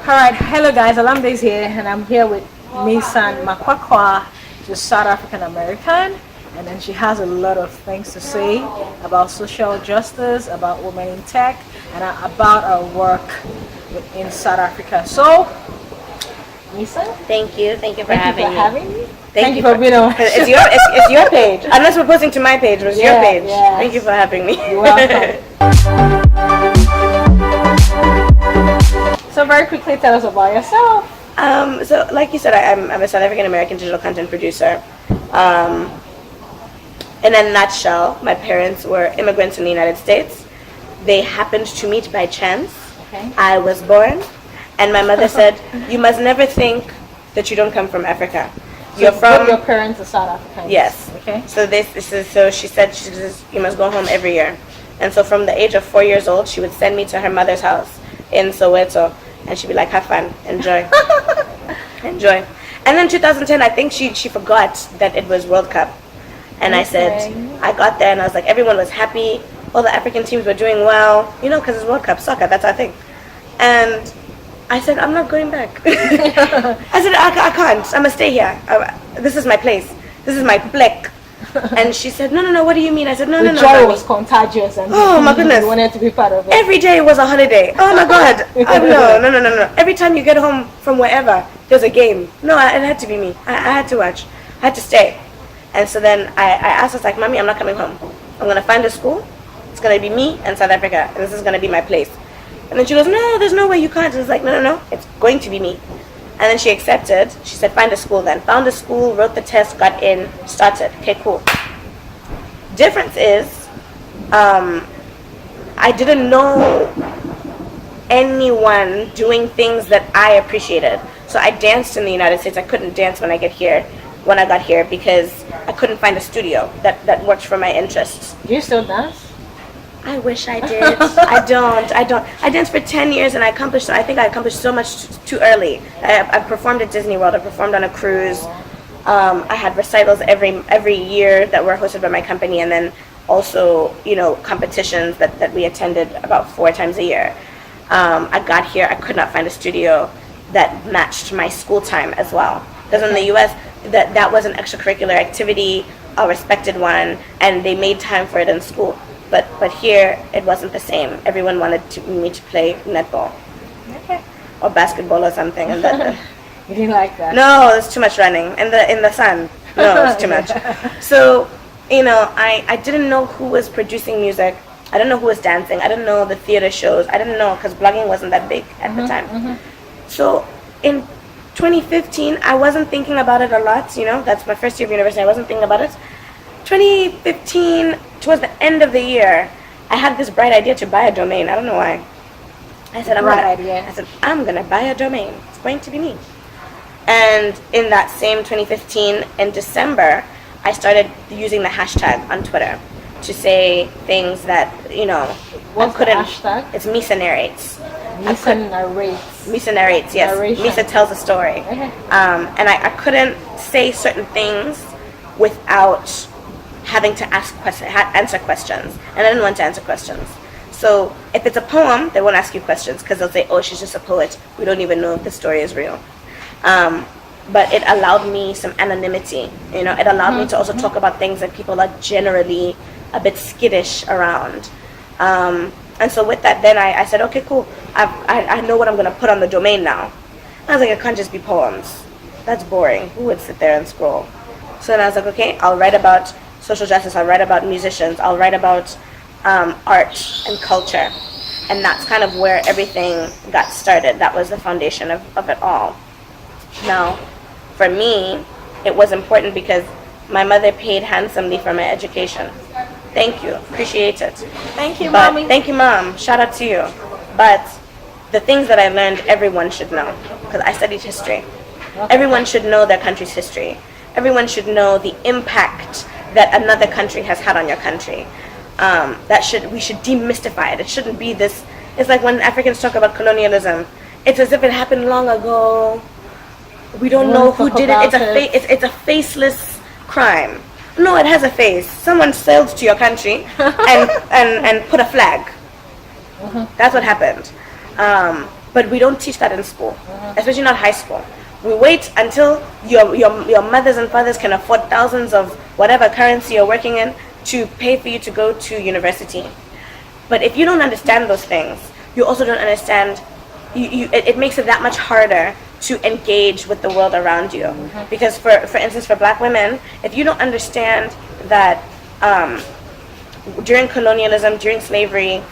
Alright, hello guys, Alamde is here and I'm here with Misa and Makwakwa. She's South African American, and then she has a lot of things to say about social justice, about women in tech, and about her work in South Africa. So, Misa, thank you for having me. Thank you for being on. It's your page. Unless we're posting to my page, it was your page. Yes. Thank you for having me. You're welcome. So very quickly, tell us about yourself. So like you said, I'm a South African American digital content producer. In a nutshell, my parents were immigrants in the United States. They happened to meet by chance. Okay. I was born, and my mother said, "You must never think that you don't come from Africa. You're from your parents are South African." Yes. Okay. So she said you must go home every year, and so from the age of 4 years old, she would send me to her mother's house in Soweto, and she'd be like, "Have fun, enjoy, enjoy." And then 2010, I think she forgot that it was World Cup, and I said, I got there and I was like, everyone was happy, all the African teams were doing well, because it's World Cup soccer, that's our thing. And I said, I'm not going back. I said, I can't, I'm gonna stay here. This is my place, this is my plek. And she said, no, what do you mean? I said, no. The joy was contagious, and oh my goodness, you wanted to be part of it. Every day was a holiday. Oh my God. No. Every time you get home from wherever, there's a game. No, it had to be me. I had to watch. I had to stay. And so then I asked her, like, Mommy, I'm not coming home. I'm going to find a school. It's going to be me and South Africa, and this is going to be my place. And then she goes, no, there's no way you can't. I was like, no. It's going to be me. And then she accepted. She said, find a school then. Found a school, wrote the test, got in, started. Okay, cool. Difference is, I didn't know anyone doing things that I appreciated. So I danced in the United States. I couldn't dance when I got here because I couldn't find a studio that worked for my interests. Do you still dance? I wish I did. I don't. I danced for 10 years and I think I accomplished so much too early. I performed at Disney World. I performed on a cruise. I had recitals every year that were hosted by my company, and then also, competitions that we attended about 4 times a year. I got here, I could not find a studio that matched my school time as well. Because in the US, that was an extracurricular activity, a respected one, and they made time for it in school. But here, it wasn't the same. Everyone wanted me to play netball. Okay. Or basketball or something. And you didn't like that? No, it's too much running in the sun. No, it's too much. So, I didn't know who was producing music. I didn't know who was dancing. I didn't know the theater shows. I didn't know because blogging wasn't that big at the time. So in 2015, I wasn't thinking about it a lot. That's my first year of university. I wasn't thinking about it. 2015, towards the end of the year, I had this bright idea to buy a domain. I don't know why. I said, I'm gonna buy a domain. It's going to be me. And in that same 2015, in December, I started using the hashtag on Twitter to say things that, What's the hashtag? It's Misa narrates. Misa narrates. Misa narrates, yes. Narration. Misa tells a story. Okay. And I couldn't say certain things without having to answer questions. And I didn't want to answer questions. So if it's a poem, they won't ask you questions because they'll say, oh, she's just a poet. We don't even know if the story is real. But it allowed me some anonymity. It allowed me to also talk about things that people are generally a bit skittish around. And so with that, then I said, okay, cool. I know what I'm going to put on the domain now. I was like, it can't just be poems. That's boring. Who would sit there and scroll? So then I was like, okay, I'll write about social justice. I'll write about musicians. I'll write about art and culture. And that's kind of where everything got started. That was the foundation of it all. Now, for me, it was important because my mother paid handsomely for my education. Thank you. Appreciate it. Thank you, Mommy. Thank you, Mom. Shout out to you. But the things that I learned, everyone should know. Because I studied history. Okay. Everyone should know their country's history. Everyone should know the impact that another country has had on your country. We should demystify it. It shouldn't be this. It's like when Africans talk about colonialism. It's as if it happened long ago. We don't know who did it. It's a faceless crime. No, it has a face. Someone sailed to your country and put a flag. That's what happened. But we don't teach that in school, especially not high school. We wait until your mothers and fathers can afford thousands of whatever currency you're working in to pay for you to go to university. But if you don't understand those things, you also don't understand, it makes it that much harder to engage with the world around you. Because for instance, for black women, if you don't understand that during colonialism, during slavery,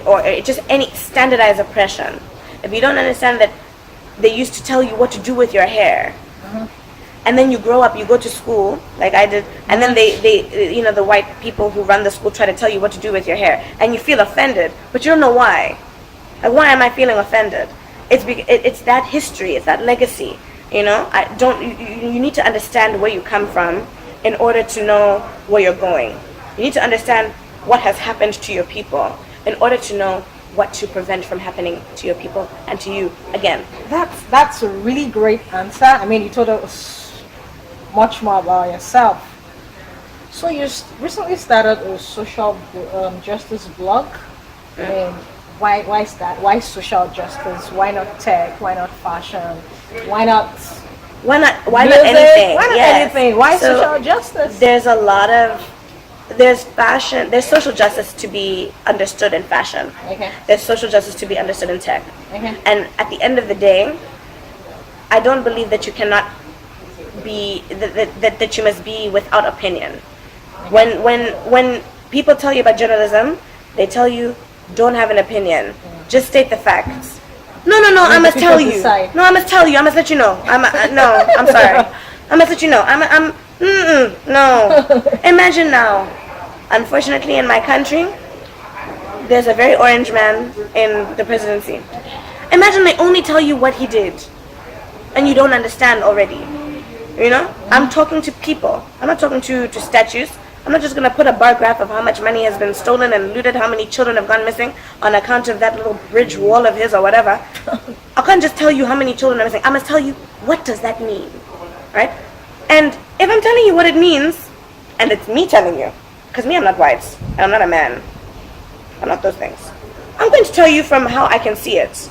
or just any standardized oppression, if you don't understand that they used to tell you what to do with your hair, and then you grow up, you go to school, like I did, and then they the white people who run the school try to tell you what to do with your hair, and you feel offended, but you don't know why. Like, why am I feeling offended? It's that history, it's that legacy. You need to understand where you come from in order to know where you're going. You need to understand what has happened to your people in order to know what to prevent from happening to your people and to you again. That's a really great answer. I mean, you told us much more about yourself. So you recently started a social justice blog. I mean, why is that? Why social justice? Why not tech? Why not fashion? Why not music? Why not anything? Why not anything? Why social justice? There's fashion, there's social justice to be understood in fashion. Okay. There's social justice to be understood in tech. Okay. And at the end of the day, I don't believe that you cannot be that you must be without opinion. Okay. When people tell you about journalism, they tell you don't have an opinion. Just state the facts. No, I must tell you. No, I must tell you. I must let you know. No, I'm sorry. I must let you know. No. Imagine now. Unfortunately, in my country, there's a very orange man in the presidency. Imagine they only tell you what he did, and you don't understand already. I'm talking to people. I'm not talking to statues. I'm not just going to put a bar graph of how much money has been stolen and looted, how many children have gone missing on account of that little bridge wall of his or whatever. I can't just tell you how many children are missing. I must tell you, what does that mean, right? And if I'm telling you what it means, and it's me telling you, because I'm not white, and I'm not a man, I'm not those things. I'm going to tell you from how I can see it.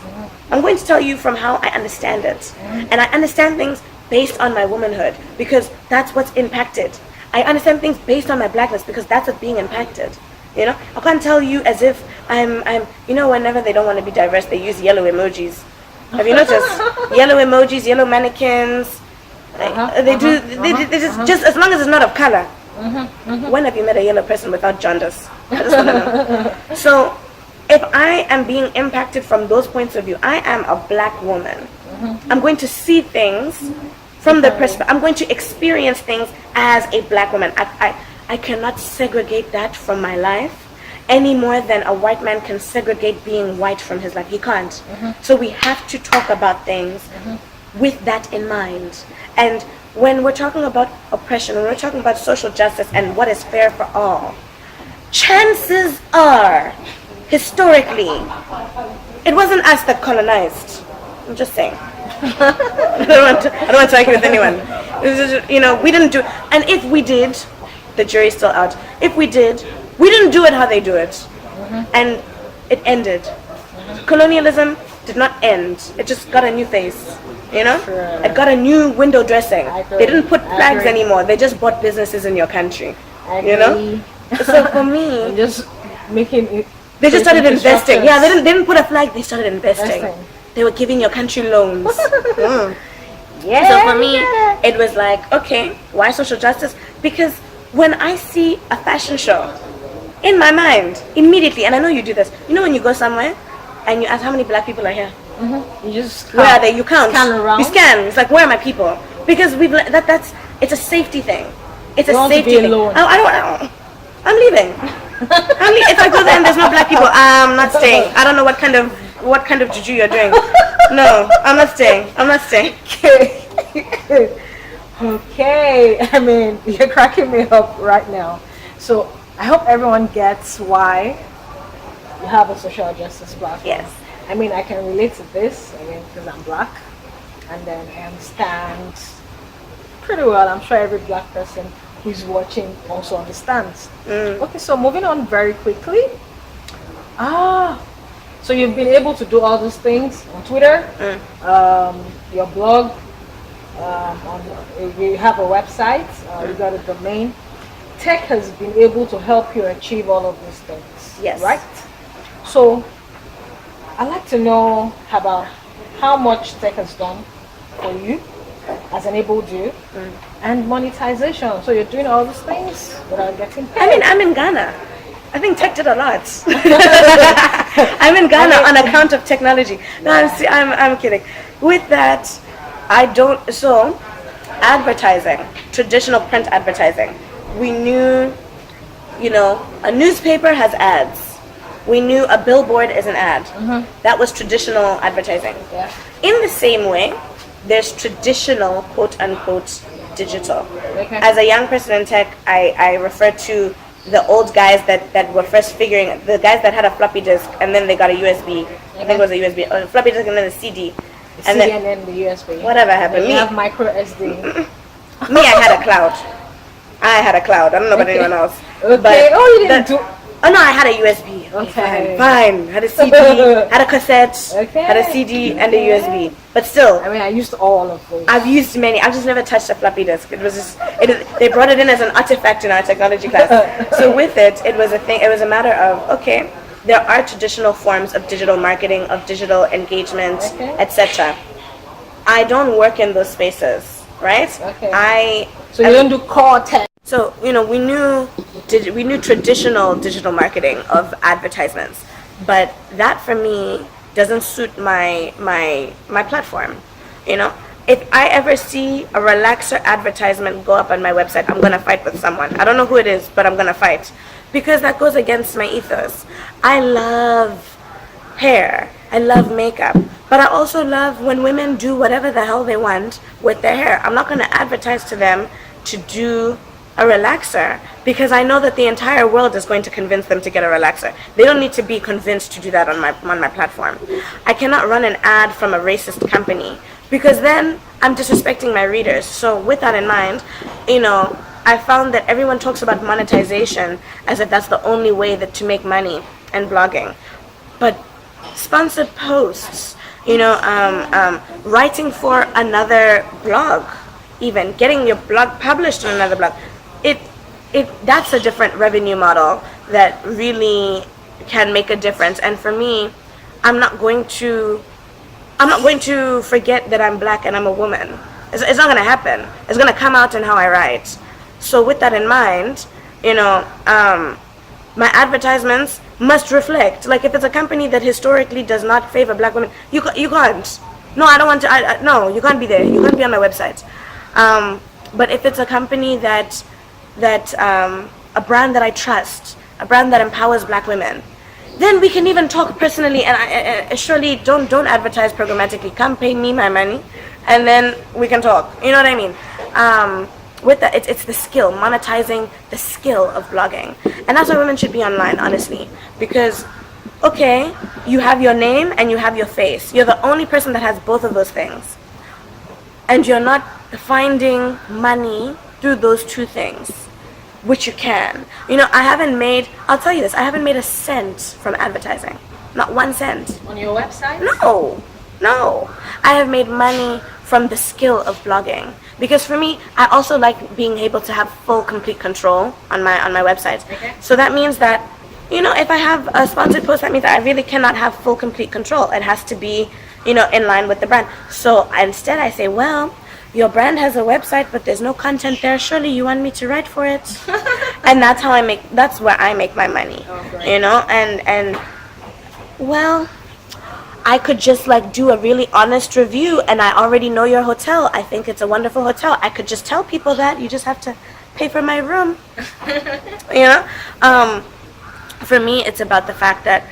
I'm going to tell you from how I understand it. And I understand things based on my womanhood, because that's what's impacted. I understand things based on my blackness, because that's what's being impacted. I can't tell you as if I'm whenever they don't want to be diverse, they use yellow emojis. Have you noticed? Yellow emojis, yellow mannequins. They just as long as it's not of color. When have you met a yellow person without jaundice? I just want to know. So, if I am being impacted from those points of view, I am a black woman. I'm going to see things from the perspective. I'm going to experience things as a black woman. I cannot segregate that from my life any more than a white man can segregate being white from his life. He can't. So we have to talk about things with that in mind. And when we're talking about oppression, when we're talking about social justice and what is fair for all, chances are, historically, it wasn't us that colonized. I'm just saying. I don't want to argue with anyone. We didn't do it. And if we did, the jury's still out. If we did, we didn't do it how they do it. And it ended. Colonialism did not end. It just got a new face. Sure. It got a new window dressing. They didn't put flags agree. Anymore. They just bought businesses in your country. I agree. So for me, just making it. They just started investing. Yeah, they didn't put a flag. They started investing. They were giving your country loans. Yeah. So for me, it was like, okay, why social justice? Because when I see a fashion show, in my mind, immediately, and I know you do this, when you go somewhere and you ask how many black people are here? You just count. Where are they? You count. Scan around. You scan. It's like, where are my people? Because it's a safety thing. It's a safety thing. I'm leaving. If I go there and there's no black people, I'm not staying. I don't know what kind of juju you're doing. No, I'm not staying. Okay. I mean, you're cracking me up right now. So I hope everyone gets why you have a social justice platform. Yes. I mean, I can relate to this, because I'm black, and then I understand pretty well. I'm sure every black person who's watching also understands. Okay, so moving on very quickly. So you've been able to do all these things on Twitter, your blog, on, you have a website, you got a domain. Tech has been able to help you achieve all of these things. Yes. Right? So I'd like to know about how much tech has done for you, has enabled you, and monetization. So you're doing all these things without getting paid. I mean, I'm in Ghana. I think tech did a lot. I'm in Ghana on account of technology. No, I'm kidding. With that, so advertising, traditional print advertising, we knew, a newspaper has ads. We knew a billboard is an ad. That was traditional advertising. Yeah. In the same way, there's traditional, quote unquote, digital. Okay. As a young person in tech, I refer to the old guys that were first figuring, the guys that had a floppy disk and then they got a USB. I think it was a USB, a floppy disk and then a CD. And then the USB. Whatever happened. You have micro SD. Me, I had a cloud. I don't know about anyone else. Okay. But You didn't do. Oh no, I had a USB. Okay. Fine. Had a CD, had a cassette, Okay. had a CD and a USB. But still, I mean, I used all of those. I've used many. I've just never touched a floppy disk. It was just, they brought it in as an artifact in our technology class. So with it, it was a thing. It was a matter of, okay, there are traditional forms of digital marketing, of digital engagement, Okay. etc. I don't work in those spaces, right? Okay. So you don't do core tech. So we knew traditional digital marketing of advertisements, but that for me doesn't suit my platform. If I ever see a relaxer advertisement go up on my website, I'm gonna fight with someone. I don't know who it is, but I'm gonna fight because that goes against my ethos. I love hair. I love makeup, but I also love when women do whatever the hell they want with their hair. I'm not gonna advertise to them to do a relaxer because I know that the entire world is going to convince them to get a relaxer. They don't need to be convinced to do that on my platform. I cannot run an ad from a racist company because then I'm disrespecting my readers. So with that in mind, I found that everyone talks about monetization as if that's the only way to make money in blogging. But sponsored posts, writing for another blog, even getting your blog published on another blog, that's a different revenue model that really can make a difference. And for me, I'm not going to forget that I'm black and I'm a woman. It's not going to happen. It's going to come out in how I write. So with that in mind, my advertisements must reflect. Like if it's a company that historically does not favor black women, you can't. No, I don't want to. No, you can't be there. You can't be on my website. But if it's a company that a brand that I trust, a brand that empowers black women, then we can even talk personally. And I surely don't advertise programmatically. Come pay me my money, and then we can talk. You know what I mean? With that, it's the skill, monetizing the skill of blogging, and that's why women should be online, honestly, because okay, you have your name and you have your face. You're the only person that has both of those things, and you're not finding money through those two things, which you can. I'll tell you this, I haven't made a cent from advertising. Not 1 cent. On your website? No. I have made money from the skill of blogging. Because for me, I also like being able to have full, complete control on my website. Okay. So that means that, if I have a sponsored post, that means that I really cannot have full, complete control. It has to be, in line with the brand. So instead I say, well, your brand has a website, but there's no content there. Surely you want me to write for it? And that's where I make my money. Oh, great. And well, I could just do a really honest review, and I already know your hotel. I think it's a wonderful hotel. I could just tell people that. You just have to pay for my room. For me, it's about the fact that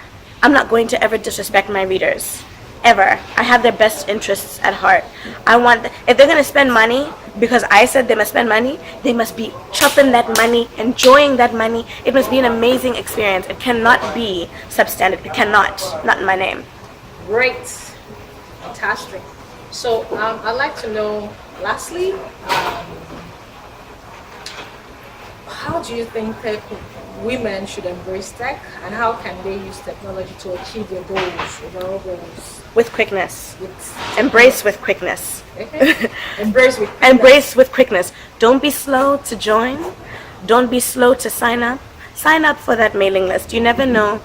I'm not going to ever disrespect my readers. Ever. I have their best interests at heart. If they're going to spend money because I said they must spend money, they must be chopping that money, enjoying that money. It must be an amazing experience. It cannot be substandard. It cannot. Not in my name. Great. Fantastic. So I'd like to know, lastly, how do you think tech women should embrace tech, and how can they use technology to achieve their goals, overall goals? With quickness. With Embrace with quickness. embrace with Embrace with quickness. Don't be slow to join. Don't be slow to sign up. Sign up for that mailing list. You never know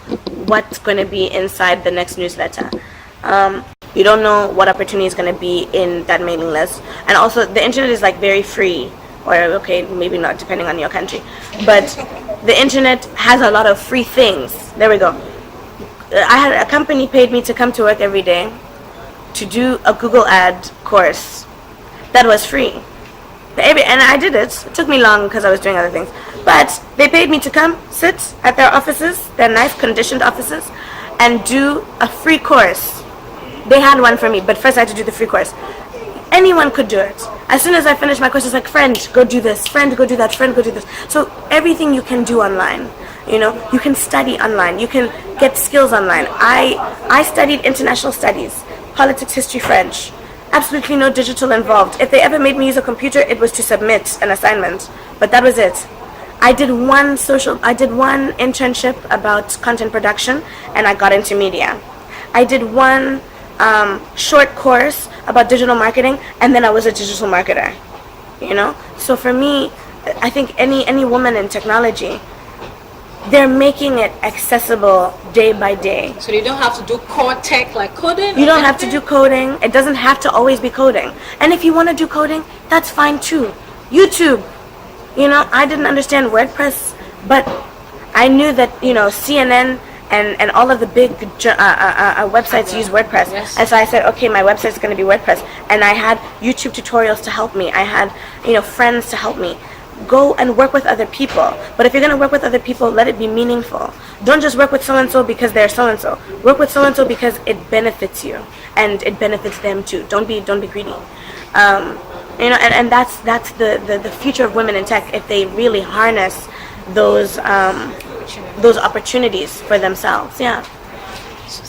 what's going to be inside the next newsletter. You don't know what opportunity is going to be in that mailing list. And also, the internet is like very free. Or, okay, maybe not, depending on your country. But the internet has a lot of free things. There we go. I had a company paid me to come to work every day to do a Google ad course that was free. And I did it. It took me long because I was doing other things. But they paid me to come sit at their offices, their nice conditioned offices, and do a free course. They had one for me, but first I had to do the free course. Anyone could do it. As soon as I finished my course, it's like, friend, go do this, friend, go do that, friend, go do this. So everything you can do online. You know, you can study online. You can get skills online. I studied international studies, politics, history, French. Absolutely no digital involved. If they ever made me use a computer, it was to submit an assignment. But that was it. I did one internship about content production, and I got into media. I did one short course about digital marketing, and then I was a digital marketer. You know? So for me, I think any woman in technology, they're making it accessible day by day. So you don't have to do core tech like coding? You don't have to do coding. It doesn't have to always be coding. And if you want to do coding, that's fine too. YouTube. You know, I didn't understand WordPress, but I knew that, you know, CNN and all of the big websites use WordPress. Yes. And so I said, okay, my website is going to be WordPress. And I had YouTube tutorials to help me. I had, you know, friends to help me. Go and work with other people. But if you're going to work with other people, let it be meaningful. Don't just work with so-and-so because they're so-and-so. Work with so-and-so because it benefits you. And it benefits them too. Don't be greedy. You know, and that's the future of women in tech, if they really harness those opportunities for themselves. Yeah.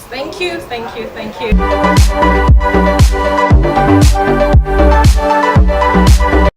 Thank you.